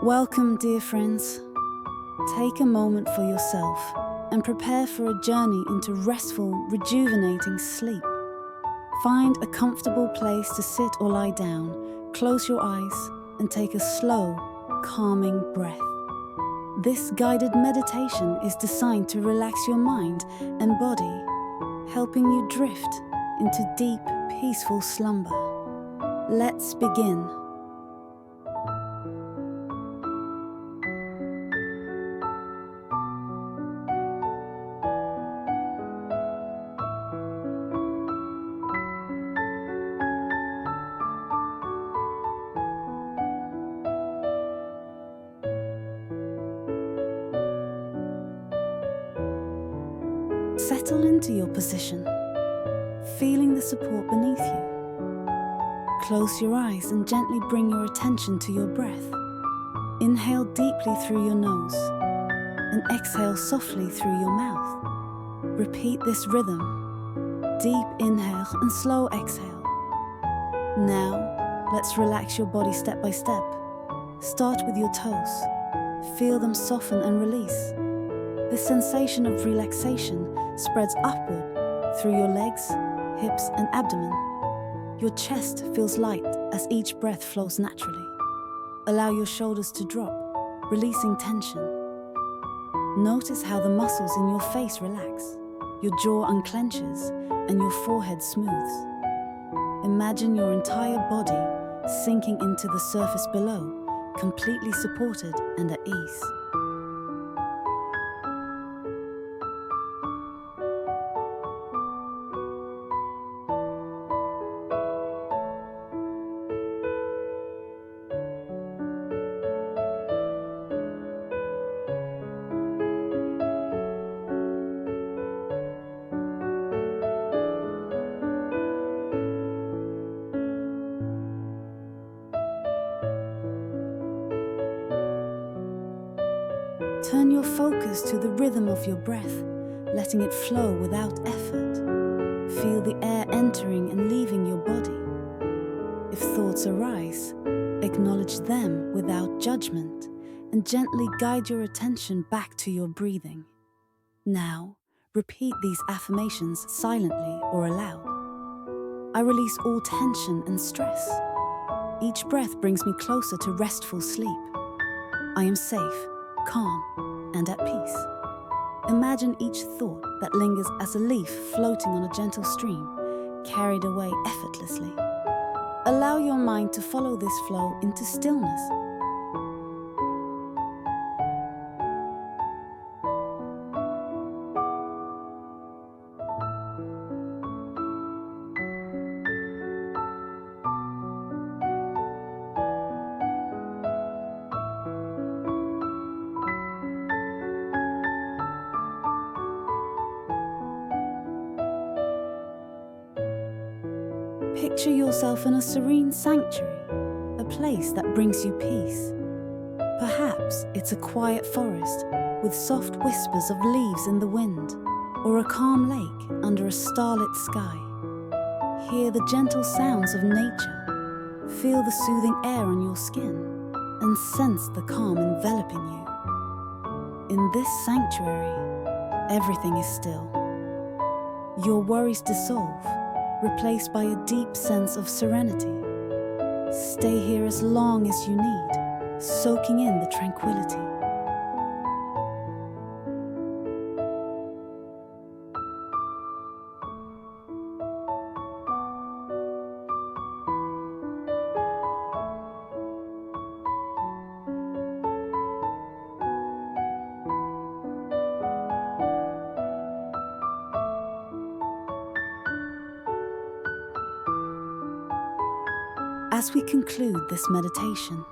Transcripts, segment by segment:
Welcome, dear friends. Take a moment for yourself and prepare for a journey into restful, rejuvenating sleep. Find a comfortable place to sit or lie down, close your eyes, and take a slow, calming breath. This guided meditation is designed to relax your mind and body, helping you drift into deep, peaceful slumber. Let's begin. Settle into your position, feeling the support beneath you. Close your eyes and gently bring your attention to your breath. Inhale deeply through your nose and exhale softly through your mouth. Repeat this rhythm. Deep inhale and slow exhale. Now, let's relax your body step by step. Start with your toes. Feel them soften and release. This sensation of relaxation spreads upward through your legs, hips, and abdomen. Your chest feels light as each breath flows naturally. Allow your shoulders to drop, releasing tension. Notice how the muscles in your face relax, your jaw unclenches, and your forehead smooths. Imagine your entire body sinking into the surface below, completely supported and at ease. Turn your focus to the rhythm of your breath, letting it flow without effort. Feel the air entering and leaving your body. If thoughts arise, acknowledge them without judgment and gently guide your attention back to your breathing. Now, repeat these affirmations silently or aloud. I release all tension and stress. Each breath brings me closer to restful sleep. I am safe, calm, and at peace. Imagine each thought that lingers as a leaf floating on a gentle stream, carried away effortlessly. Allow your mind to follow this flow into stillness. Picture yourself in a serene sanctuary, a place that brings you peace. Perhaps it's a quiet forest with soft whispers of leaves in the wind, or a calm lake under a starlit sky. Hear the gentle sounds of nature, feel the soothing air on your skin, and sense the calm enveloping you. In this sanctuary, everything is still. Your worries dissolve, replaced by a deep sense of serenity. Stay here as long as you need, soaking in the tranquility. As we conclude this meditation,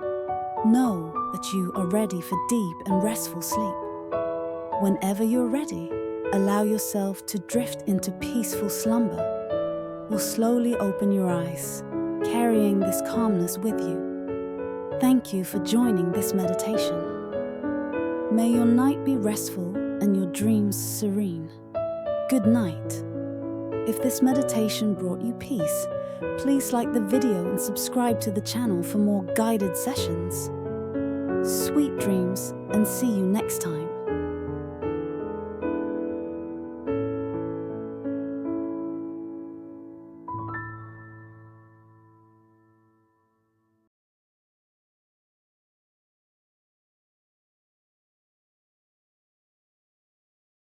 know that you are ready for deep and restful sleep. Whenever you're ready, allow yourself to drift into peaceful slumber, or slowly open your eyes, carrying this calmness with you. Thank you for joining this meditation. May your night be restful and your dreams serene. Good night. If this meditation brought you peace, please like the video and subscribe to the channel for more guided sessions. Sweet dreams, and see you next time.